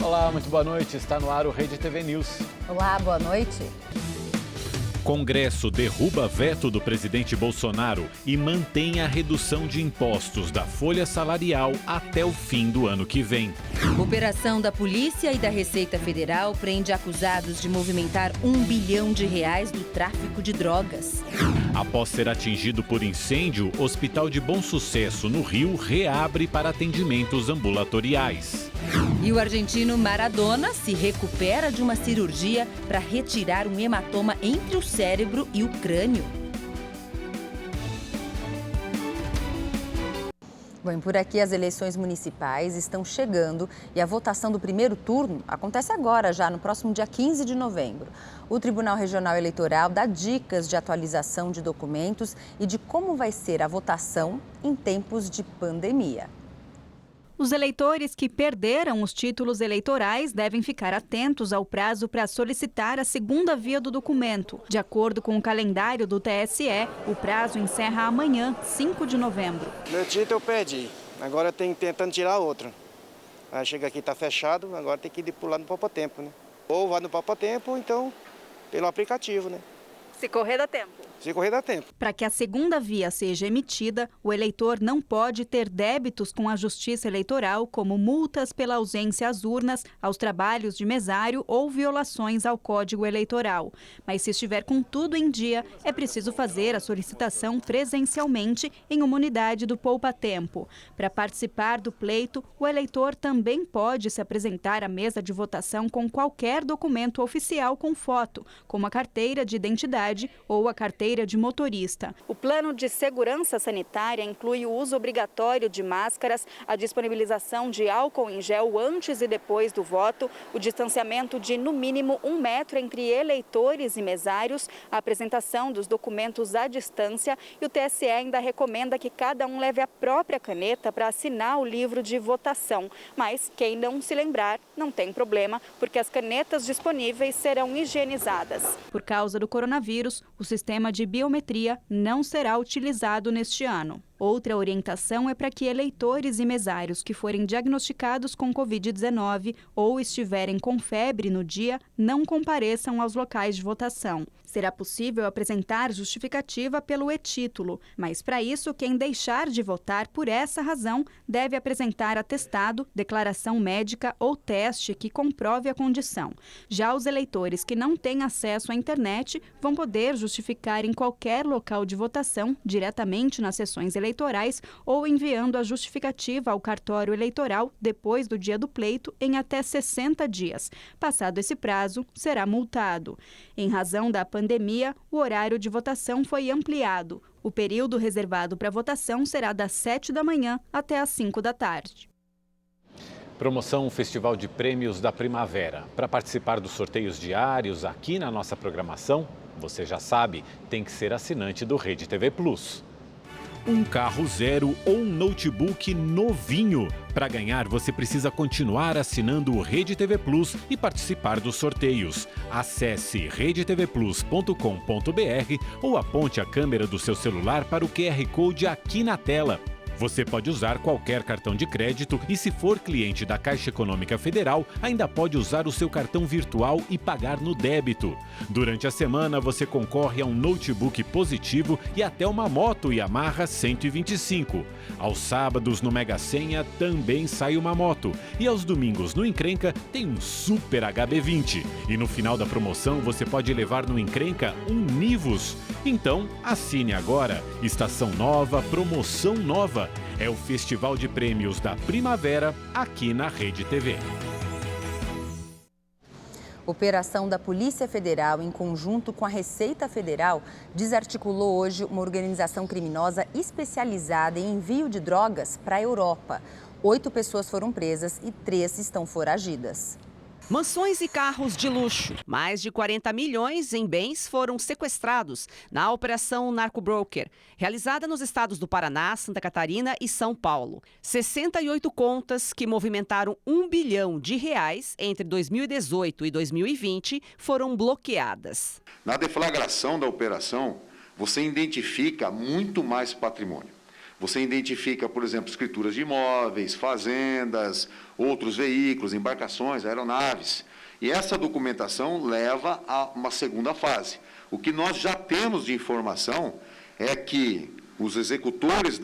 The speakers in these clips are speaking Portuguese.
Olá, muito boa noite. Está no ar o Rede TV News. Olá, boa noite. Congresso derruba veto do presidente Bolsonaro e mantém a redução de impostos da folha salarial até o fim do ano que vem. Operação da Polícia e da Receita Federal prende acusados de movimentar R$ 1 bilhão do tráfico de drogas. Após ser atingido por incêndio, o Hospital de Bom Sucesso, no Rio, reabre para atendimentos ambulatoriais. E o argentino Maradona se recupera de uma cirurgia para retirar um hematoma entre o cérebro e o crânio. Bom, por aqui as eleições municipais estão chegando e a votação do primeiro turno acontece agora, já no próximo dia 15 de novembro. O Tribunal Regional Eleitoral dá dicas de atualização de documentos e de como vai ser a votação em tempos de pandemia. Os eleitores que perderam os títulos eleitorais devem ficar atentos ao prazo para solicitar a segunda via do documento. De acordo com o calendário do TSE, o prazo encerra amanhã, 5 de novembro. Meu título eu perdi, agora tem tentando tirar outro. Aí chega aqui, está fechado, agora tem que ir pular no Poupatempo, né? Ou vai no Poupatempo, ou então pelo aplicativo, né? Se correr, dá tempo. Se correr, dá tempo. Para que a segunda via seja emitida, o eleitor não pode ter débitos com a Justiça Eleitoral, como multas pela ausência às urnas, aos trabalhos de mesário ou violações ao Código Eleitoral. Mas se estiver com tudo em dia, é preciso fazer a solicitação presencialmente em uma unidade do Poupatempo. Para participar do pleito, o eleitor também pode se apresentar à mesa de votação com qualquer documento oficial com foto, como a carteira de identidade ou a carteira de motorista. O plano de segurança sanitária inclui o uso obrigatório de máscaras, a disponibilização de álcool em gel antes e depois do voto, o distanciamento de no mínimo 1 metro entre eleitores e mesários, a apresentação dos documentos à distância e o TSE ainda recomenda que cada um leve a própria caneta para assinar o livro de votação. Mas quem não se lembrar, não tem problema, porque as canetas disponíveis serão higienizadas. Por causa do coronavírus, o sistema de biometria não será utilizado neste ano. Outra orientação é para que eleitores e mesários que forem diagnosticados com Covid-19 ou estiverem com febre no dia não compareçam aos locais de votação. Será possível apresentar justificativa pelo e-título, mas para isso quem deixar de votar por essa razão deve apresentar atestado, declaração médica ou teste que comprove a condição. Já os eleitores que não têm acesso à internet vão poder justificar em qualquer local de votação, diretamente nas sessões eleitorais ou enviando a justificativa ao cartório eleitoral depois do dia do pleito em até 60 dias. Passado esse prazo, será multado. Em razão da pandemia, o horário de votação foi ampliado. O período reservado para votação será das 7 da manhã até às 5 da tarde. Promoção Festival de Prêmios da Primavera. Para participar dos sorteios diários aqui na nossa programação, você já sabe, tem que ser assinante do Rede TV Plus. Um carro zero ou um notebook novinho. Para ganhar, você precisa continuar assinando o Rede TV Plus e participar dos sorteios. Acesse redetvplus.com.br ou aponte a câmera do seu celular para o QR Code aqui na tela. Você pode usar qualquer cartão de crédito e, se for cliente da Caixa Econômica Federal, ainda pode usar o seu cartão virtual e pagar no débito. Durante a semana, você concorre a um notebook positivo e até uma moto Yamaha 125. Aos sábados, no Mega Sena, também sai uma moto. E aos domingos, no Encrenca, tem um Super HB20. E no final da promoção, você pode levar no Encrenca um Nivus. Então, assine agora. Estação nova, promoção nova. É o Festival de Prêmios da Primavera, aqui na Rede TV. Operação da Polícia Federal, em conjunto com a Receita Federal, desarticulou hoje uma organização criminosa especializada em envio de drogas para a Europa. 8 pessoas foram presas e 3 estão foragidas. Mansões e carros de luxo. Mais de 40 milhões em bens foram sequestrados na Operação Narcobroker, realizada nos estados do Paraná, Santa Catarina e São Paulo. 68 contas que movimentaram R$1 bilhão entre 2018 e 2020 foram bloqueadas. Na deflagração da operação, você identifica muito mais patrimônio. Você identifica, por exemplo, escrituras de imóveis, fazendas, outros veículos, embarcações, aeronaves. E essa documentação leva a uma segunda fase. O que nós já temos de informação é que os executores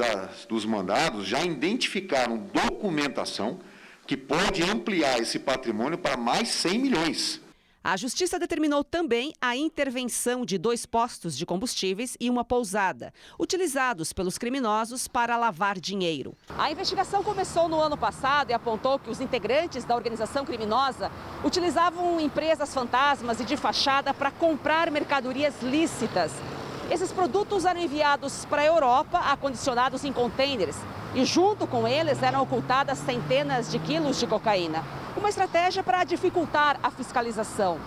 dos mandados já identificaram documentação que pode ampliar esse patrimônio para mais 100 milhões. A Justiça determinou também a intervenção de 2 postos de combustíveis e uma pousada, utilizados pelos criminosos para lavar dinheiro. A investigação começou no ano passado e apontou que os integrantes da organização criminosa utilizavam empresas fantasmas e de fachada para comprar mercadorias lícitas. Esses produtos eram enviados para a Europa, acondicionados em contêineres, e junto com eles eram ocultadas centenas de quilos de cocaína. Uma estratégia para dificultar a fiscalização.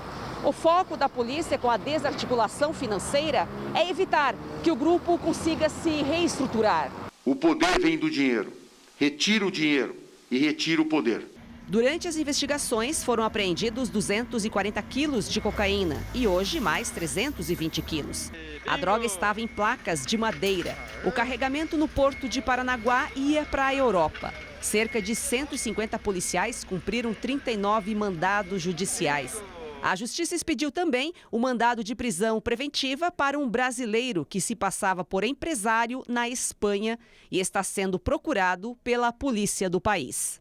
O foco da polícia com a desarticulação financeira é evitar que o grupo consiga se reestruturar. O poder vem do dinheiro. Retira o dinheiro e retira o poder. Durante as investigações foram apreendidos 240 quilos de cocaína e hoje mais 320 quilos. A droga estava em placas de madeira. O carregamento no porto de Paranaguá ia para a Europa. Cerca de 150 policiais cumpriram 39 mandados judiciais. A Justiça expediu também o mandado de prisão preventiva para um brasileiro que se passava por empresário na Espanha e está sendo procurado pela polícia do país.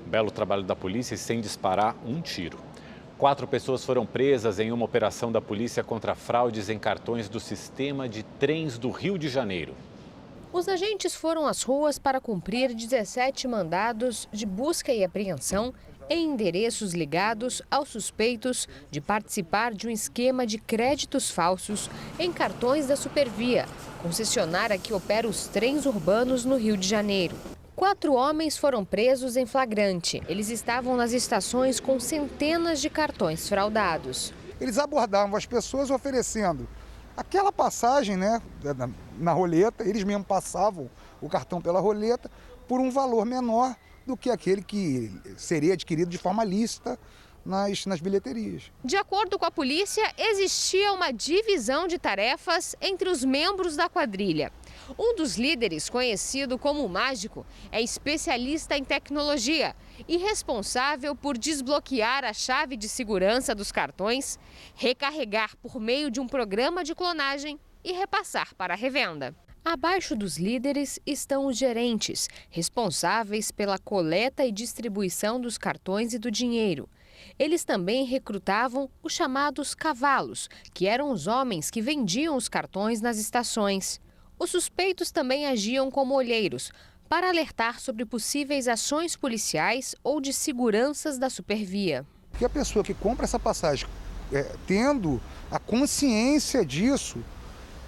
Belo trabalho da polícia sem disparar um tiro. 4 pessoas foram presas em uma operação da polícia contra fraudes em cartões do sistema de trens do Rio de Janeiro. Os agentes foram às ruas para cumprir 17 mandados de busca e apreensão em endereços ligados aos suspeitos de participar de um esquema de créditos falsos em cartões da Supervia, concessionária que opera os trens urbanos no Rio de Janeiro. 4 homens foram presos em flagrante. Eles estavam nas estações com centenas de cartões fraudados. Eles abordavam as pessoas oferecendo aquela passagem, né, na roleta. Eles mesmos passavam o cartão pela roleta por um valor menor do que aquele que seria adquirido de forma lícita nas bilheterias. De acordo com a polícia, existia uma divisão de tarefas entre os membros da quadrilha. Um dos líderes, conhecido como o Mágico, é especialista em tecnologia e responsável por desbloquear a chave de segurança dos cartões, recarregar por meio de um programa de clonagem e repassar para a revenda. Abaixo dos líderes estão os gerentes, responsáveis pela coleta e distribuição dos cartões e do dinheiro. Eles também recrutavam os chamados cavalos, que eram os homens que vendiam os cartões nas estações. Os suspeitos também agiam como olheiros, para alertar sobre possíveis ações policiais ou de seguranças da Supervia. Que a pessoa que compra essa passagem, tendo a consciência disso,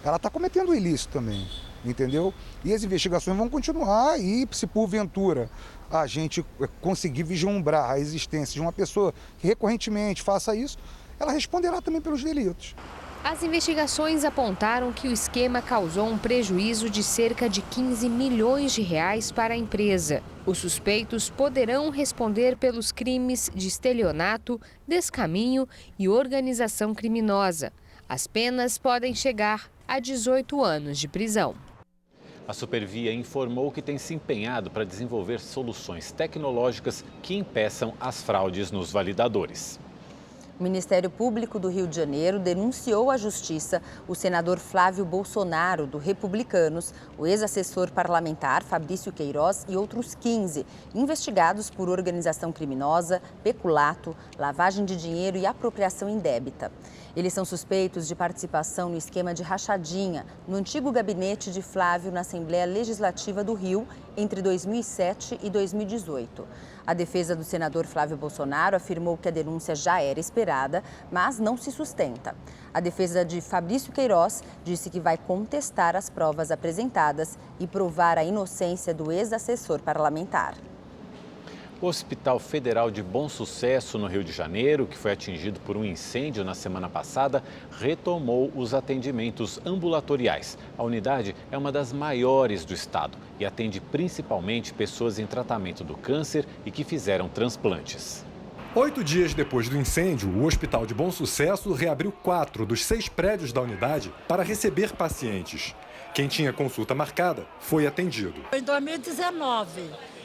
ela está cometendo ilícito também, entendeu? E as investigações vão continuar e, se porventura a gente conseguir vislumbrar a existência de uma pessoa que recorrentemente faça isso, ela responderá também pelos delitos. As investigações apontaram que o esquema causou um prejuízo de cerca de 15 milhões de reais para a empresa. Os suspeitos poderão responder pelos crimes de estelionato, descaminho e organização criminosa. As penas podem chegar a 18 anos de prisão. A Supervia informou que tem se empenhado para desenvolver soluções tecnológicas que impeçam as fraudes nos validadores. O Ministério Público do Rio de Janeiro denunciou à Justiça o senador Flávio Bolsonaro, do Republicanos, o ex-assessor parlamentar Fabrício Queiroz e outros 15, investigados por organização criminosa, peculato, lavagem de dinheiro e apropriação indébita. Eles são suspeitos de participação no esquema de rachadinha no antigo gabinete de Flávio na Assembleia Legislativa do Rio entre 2007 e 2018. A defesa do senador Flávio Bolsonaro afirmou que a denúncia já era esperada, mas não se sustenta. A defesa de Fabrício Queiroz disse que vai contestar as provas apresentadas e provar a inocência do ex-assessor parlamentar. O Hospital Federal de Bom Sucesso, no Rio de Janeiro, que foi atingido por um incêndio na semana passada, retomou os atendimentos ambulatoriais. A unidade é uma das maiores do estado e atende principalmente pessoas em tratamento do câncer e que fizeram transplantes. 8 dias depois do incêndio, o Hospital de Bom Sucesso reabriu 4 dos 6 prédios da unidade para receber pacientes. Quem tinha consulta marcada foi atendido. Em 2019,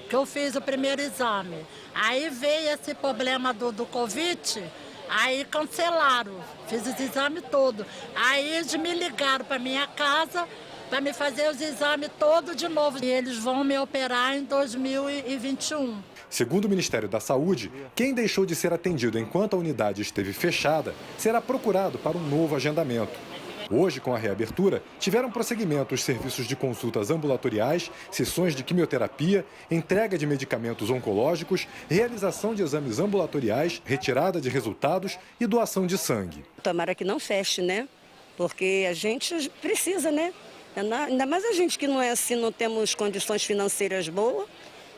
que eu fiz o primeiro exame. Aí veio esse problema do Covid, aí cancelaram. Fiz os exames todos. Aí eles me ligaram para minha casa para me fazer os exames todos de novo. E eles vão me operar em 2021. Segundo o Ministério da Saúde, quem deixou de ser atendido enquanto a unidade esteve fechada será procurado para um novo agendamento. Hoje, com a reabertura, tiveram prosseguimento os serviços de consultas ambulatoriais, sessões de quimioterapia, entrega de medicamentos oncológicos, realização de exames ambulatoriais, retirada de resultados e doação de sangue. Tomara que não feche, né? Porque a gente precisa, né? Ainda mais a gente que não é assim, não temos condições financeiras boas.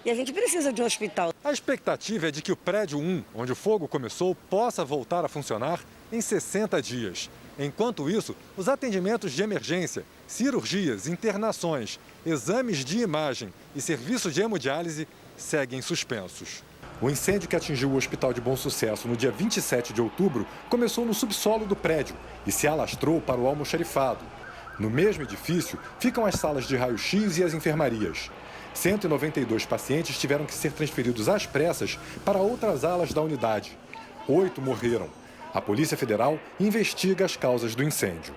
E a gente precisa de um hospital. A expectativa é de que o prédio 1, onde o fogo começou, possa voltar a funcionar em 60 dias. Enquanto isso, os atendimentos de emergência, cirurgias, internações, exames de imagem e serviços de hemodiálise seguem suspensos. O incêndio que atingiu o Hospital de Bom Sucesso no dia 27 de outubro começou no subsolo do prédio e se alastrou para o almoxarifado. No mesmo edifício ficam as salas de raio-x e as enfermarias. 192 pacientes tiveram que ser transferidos às pressas para outras alas da unidade. 8 morreram. A Polícia Federal investiga as causas do incêndio.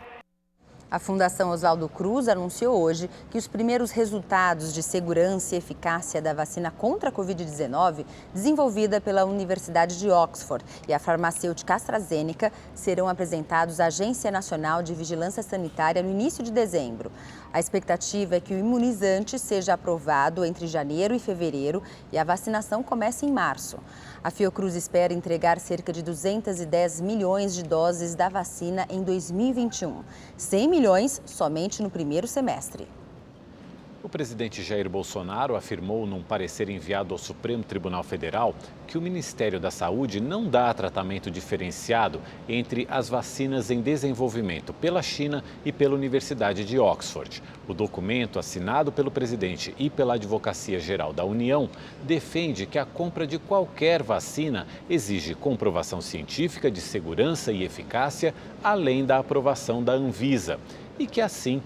A Fundação Oswaldo Cruz anunciou hoje que os primeiros resultados de segurança e eficácia da vacina contra a Covid-19, desenvolvida pela Universidade de Oxford e a farmacêutica AstraZeneca, serão apresentados à Agência Nacional de Vigilância Sanitária no início de dezembro. A expectativa é que o imunizante seja aprovado entre janeiro e fevereiro e a vacinação comece em março. A Fiocruz espera entregar cerca de 210 milhões de doses da vacina em 2021. 100 milhões somente no primeiro semestre. O presidente Jair Bolsonaro afirmou num parecer enviado ao Supremo Tribunal Federal que o Ministério da Saúde não dá tratamento diferenciado entre as vacinas em desenvolvimento pela China e pela Universidade de Oxford. O documento, assinado pelo presidente e pela Advocacia Geral da União, defende que a compra de qualquer vacina exige comprovação científica de segurança e eficácia, além da aprovação da Anvisa, e que assim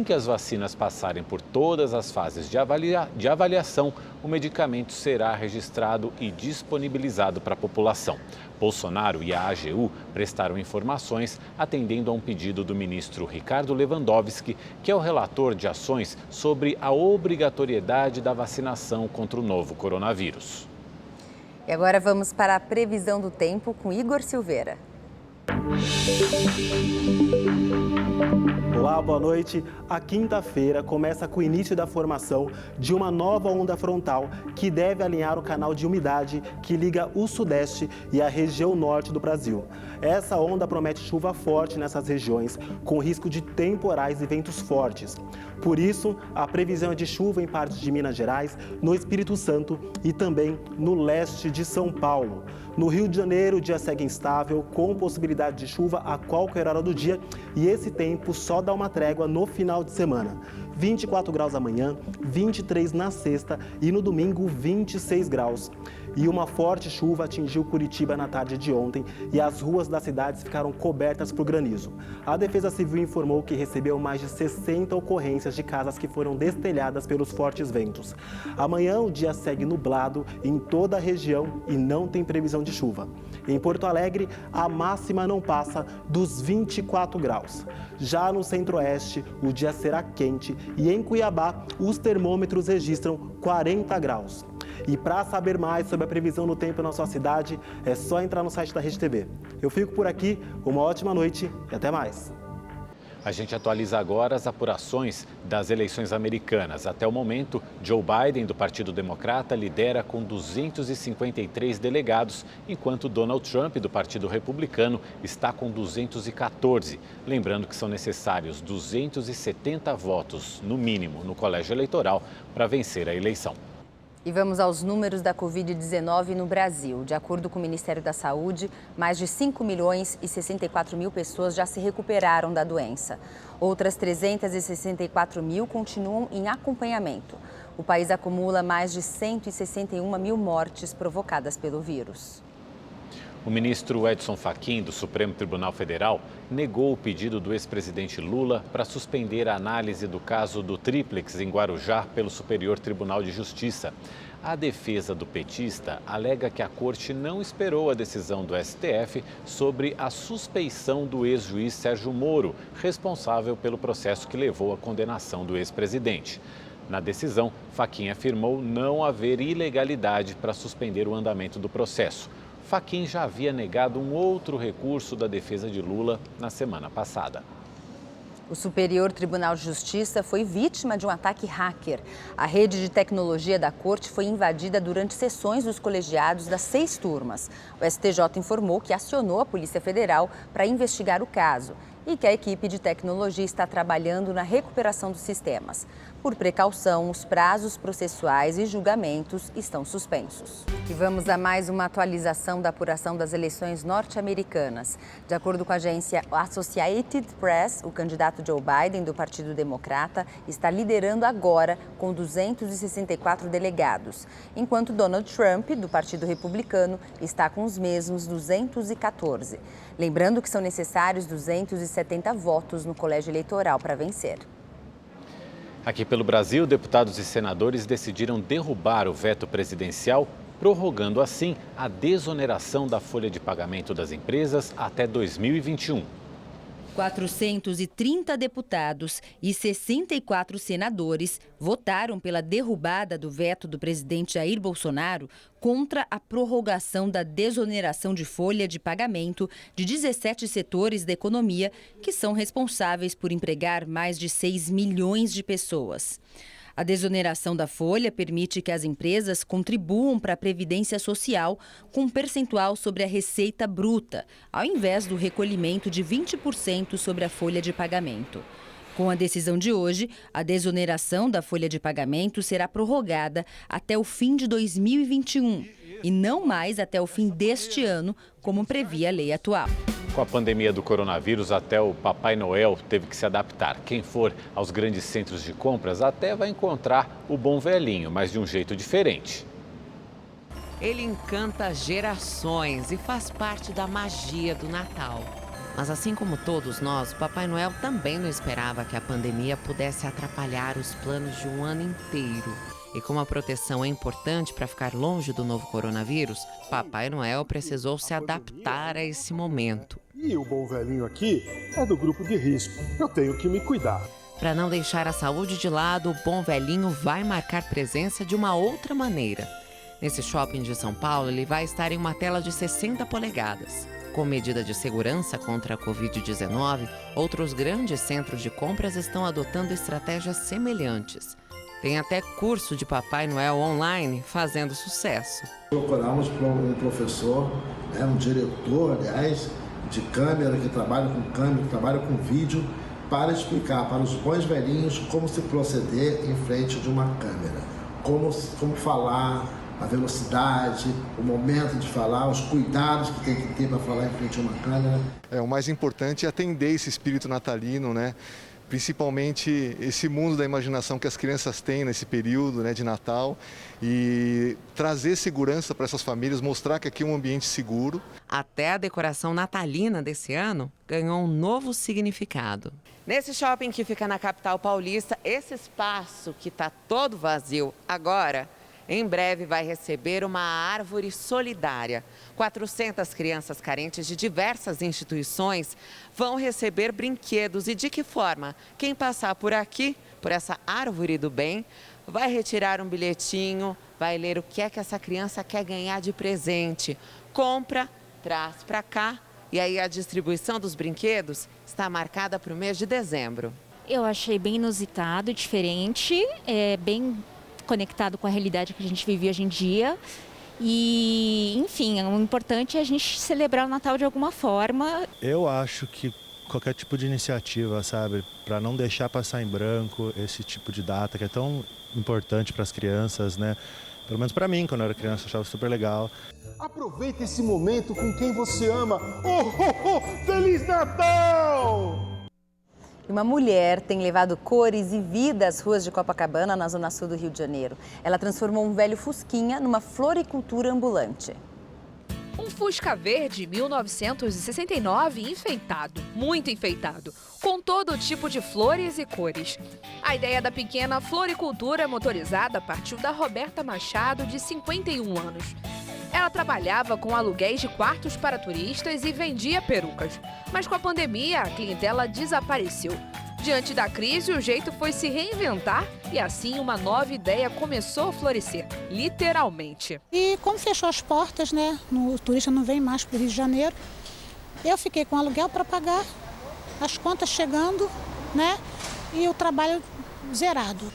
que as vacinas passarem por todas as fases de avaliação, o medicamento será registrado e disponibilizado para a população. Bolsonaro e a AGU prestaram informações atendendo a um pedido do ministro Ricardo Lewandowski, que é o relator de ações sobre a obrigatoriedade da vacinação contra o novo coronavírus. E agora vamos para a previsão do tempo com Igor Silveira. Olá, boa noite. A quinta-feira começa com o início da formação de uma nova onda frontal que deve alinhar o canal de umidade que liga o sudeste e a região norte do Brasil. Essa onda promete chuva forte nessas regiões, com risco de temporais e ventos fortes. Por isso, a previsão é de chuva em partes de Minas Gerais, no Espírito Santo e também no leste de São Paulo. No Rio de Janeiro, o dia segue instável, com possibilidade de chuva a qualquer hora do dia, e esse tempo só dá uma trégua no final de semana. 24 graus amanhã, 23 na sexta e no domingo 26 graus. E uma forte chuva atingiu Curitiba na tarde de ontem e as ruas das cidades ficaram cobertas por granizo. A Defesa Civil informou que recebeu mais de 60 ocorrências de casas que foram destelhadas pelos fortes ventos. Amanhã o dia segue nublado em toda a região e não tem previsão de chuva. Em Porto Alegre, a máxima não passa dos 24 graus. Já no centro-oeste, o dia será quente e em Cuiabá, os termômetros registram 40 graus. E para saber mais sobre a previsão do tempo na sua cidade, é só entrar no site da Rede TV. Eu fico por aqui, uma ótima noite e até mais. A gente atualiza agora as apurações das eleições americanas. Até o momento, Joe Biden, do Partido Democrata, lidera com 253 delegados, enquanto Donald Trump, do Partido Republicano, está com 214. Lembrando que são necessários 270 votos, no mínimo, no colégio eleitoral para vencer a eleição. E vamos aos números da Covid-19 no Brasil. De acordo com o Ministério da Saúde, mais de 5 milhões e 64 mil pessoas já se recuperaram da doença. Outras 364 mil continuam em acompanhamento. O país acumula mais de 161 mil mortes provocadas pelo vírus. O ministro Edson Fachin, do Supremo Tribunal Federal, negou o pedido do ex-presidente Lula para suspender a análise do caso do Tríplex em Guarujá pelo Superior Tribunal de Justiça. A defesa do petista alega que a corte não esperou a decisão do STF sobre a suspeição do ex-juiz Sérgio Moro, responsável pelo processo que levou à condenação do ex-presidente. Na decisão, Fachin afirmou não haver ilegalidade para suspender o andamento do processo. Fachin já havia negado um outro recurso da defesa de Lula na semana passada. O Superior Tribunal de Justiça foi vítima de um ataque hacker. A rede de tecnologia da corte foi invadida durante sessões dos colegiados das 6 turmas. O STJ informou que acionou a Polícia Federal para investigar o caso e que a equipe de tecnologia está trabalhando na recuperação dos sistemas. Por precaução, os prazos processuais e julgamentos estão suspensos. E vamos a mais uma atualização da apuração das eleições norte-americanas. De acordo com a agência Associated Press, o candidato Joe Biden, do Partido Democrata, está liderando agora com 264 delegados, enquanto Donald Trump, do Partido Republicano, está com os mesmos 214. Lembrando que são necessários 270 votos no colégio eleitoral para vencer. Aqui pelo Brasil, deputados e senadores decidiram derrubar o veto presidencial, prorrogando assim a desoneração da folha de pagamento das empresas até 2021. 430 deputados e 64 senadores votaram pela derrubada do veto do presidente Jair Bolsonaro contra a prorrogação da desoneração de folha de pagamento de 17 setores da economia que são responsáveis por empregar mais de 6 milhões de pessoas. A desoneração da folha permite que as empresas contribuam para a Previdência Social com um percentual sobre a receita bruta, ao invés do recolhimento de 20% sobre a folha de pagamento. Com a decisão de hoje, a desoneração da folha de pagamento será prorrogada até o fim de 2021 e não mais até o fim deste ano, como previa a lei atual. Com a pandemia do coronavírus, até o Papai Noel teve que se adaptar. Quem for aos grandes centros de compras até vai encontrar o bom velhinho, mas de um jeito diferente. Ele encanta gerações e faz parte da magia do Natal. Mas assim como todos nós, o Papai Noel também não esperava que a pandemia pudesse atrapalhar os planos de um ano inteiro. E como a proteção é importante para ficar longe do novo coronavírus, Papai Noel precisou se adaptar a esse momento. E o bom velhinho aqui é do grupo de risco. Eu tenho que me cuidar. Para não deixar a saúde de lado, o bom velhinho vai marcar presença de uma outra maneira. Nesse shopping de São Paulo, ele vai estar em uma tela de 60 polegadas. Com medida de segurança contra a Covid-19, outros grandes centros de compras estão adotando estratégias semelhantes. Tem até curso de Papai Noel online fazendo sucesso. Procuramos um professor, um diretor, aliás, de câmera, que trabalha com câmera, que trabalha com vídeo, para explicar para os bons velhinhos como se proceder em frente de uma câmera. Como falar, a velocidade, o momento de falar, os cuidados que tem que ter para falar em frente a uma câmera. O mais importante é atender esse espírito natalino, né? Principalmente esse mundo da imaginação que as crianças têm nesse período, né, de Natal, e trazer segurança para essas famílias, mostrar que aqui é um ambiente seguro. Até a decoração natalina desse ano ganhou um novo significado. Nesse shopping que fica na capital paulista, esse espaço que está todo vazio agora, em breve vai receber uma árvore solidária. 400 crianças carentes de diversas instituições vão receber brinquedos. E de que forma? Quem passar por aqui, por essa árvore do bem, vai retirar um bilhetinho, vai ler o que é que essa criança quer ganhar de presente. Compra, traz para cá e aí a distribuição dos brinquedos está marcada para o mês de dezembro. Eu achei bem inusitado, diferente, bem conectado com a realidade que a gente vive hoje em dia. E, enfim, o importante é a gente celebrar o Natal de alguma forma. Eu acho que qualquer tipo de iniciativa, sabe, para não deixar passar em branco esse tipo de data que é tão importante para as crianças, né? Pelo menos para mim, quando eu era criança, eu achava super legal. Aproveite esse momento com quem você ama. Feliz Natal! Uma mulher tem levado cores e vida às ruas de Copacabana, na zona sul do Rio de Janeiro. Ela transformou um velho fusquinha numa floricultura ambulante. Um Fusca verde 1969 enfeitado, muito enfeitado, com todo tipo de flores e cores. A ideia da pequena floricultura motorizada partiu da Roberta Machado, de 51 anos. Ela trabalhava com aluguéis de quartos para turistas e vendia perucas. Mas com a pandemia, a clientela desapareceu. Diante da crise, o jeito foi se reinventar e assim uma nova ideia começou a florescer, literalmente. E como fechou as portas, né, o turista não vem mais para o Rio de Janeiro, eu fiquei com aluguel para pagar, as contas chegando, né, e o trabalho zerado.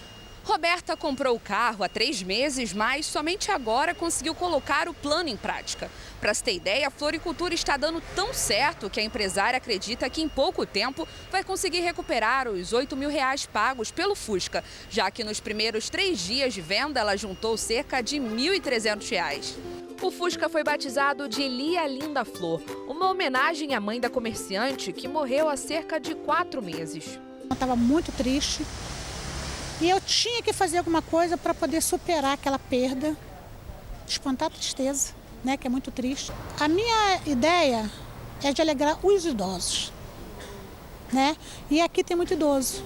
Roberta comprou o carro há 3 meses, mas somente agora conseguiu colocar o plano em prática. Para se ter ideia, a floricultura está dando tão certo que a empresária acredita que em pouco tempo vai conseguir recuperar os R$ 8.000 pagos pelo Fusca, já que nos primeiros 3 dias de venda ela juntou cerca de R$ 1.300. O Fusca foi batizado de Lia Linda Flor, uma homenagem à mãe da comerciante que morreu há cerca de 4 meses. Eu estava muito triste. E eu tinha que fazer alguma coisa para poder superar aquela perda, espantar a tristeza, né, que é muito triste. A minha ideia é de alegrar os idosos, né? E aqui tem muito idoso.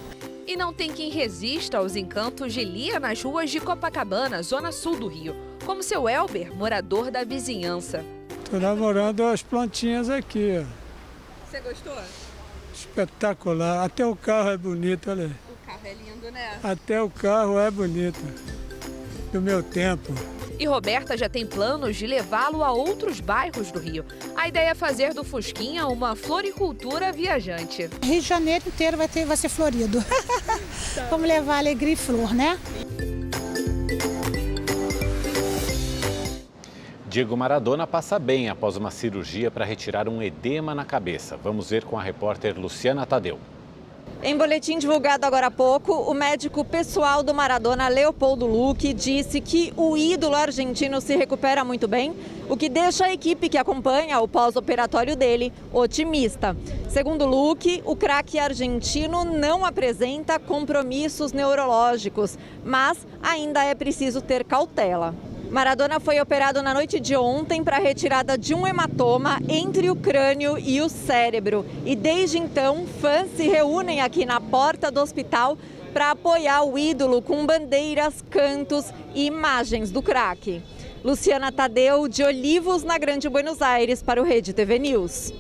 E não tem quem resista aos encantos de Lia nas ruas de Copacabana, zona sul do Rio, como seu Elber, morador da vizinhança. Estou namorando as plantinhas aqui. Você gostou? Espetacular. Até o carro é bonito, olha aí. O carro é lindo, né? Até o carro é bonito. Do meu tempo. E Roberta já tem planos de levá-lo a outros bairros do Rio. A ideia é fazer do Fusquinha uma floricultura viajante. Rio de Janeiro inteiro vai ser florido. Vamos levar alegria e flor, né? Diego Maradona passa bem após uma cirurgia para retirar um edema na cabeça. Vamos ver com a repórter Luciana Tadeu. Em boletim divulgado agora há pouco, o médico pessoal do Maradona, Leopoldo Luque, disse que o ídolo argentino se recupera muito bem, o que deixa a equipe que acompanha o pós-operatório dele otimista. Segundo Luque, o craque argentino não apresenta compromissos neurológicos, mas ainda é preciso ter cautela. Maradona foi operado na noite de ontem para a retirada de um hematoma entre o crânio e o cérebro. E desde então, fãs se reúnem aqui na porta do hospital para apoiar o ídolo com bandeiras, cantos e imagens do craque. Luciana Tadeu, de Olivos, na Grande Buenos Aires, para o Rede TV News.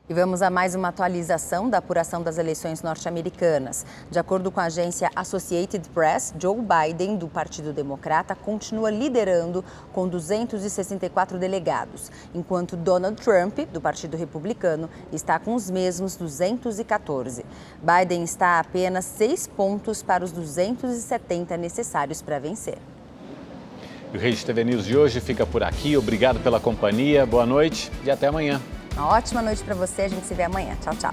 E vamos a mais uma atualização da apuração das eleições norte-americanas. De acordo com a agência Associated Press, Joe Biden, do Partido Democrata, continua liderando com 264 delegados, enquanto Donald Trump, do Partido Republicano, está com os mesmos 214. Biden está a apenas 6 pontos para os 270 necessários para vencer. O Rede TV News de hoje fica por aqui. Obrigado pela companhia, boa noite e até amanhã. Uma ótima noite para você, a gente se vê amanhã. Tchau, tchau.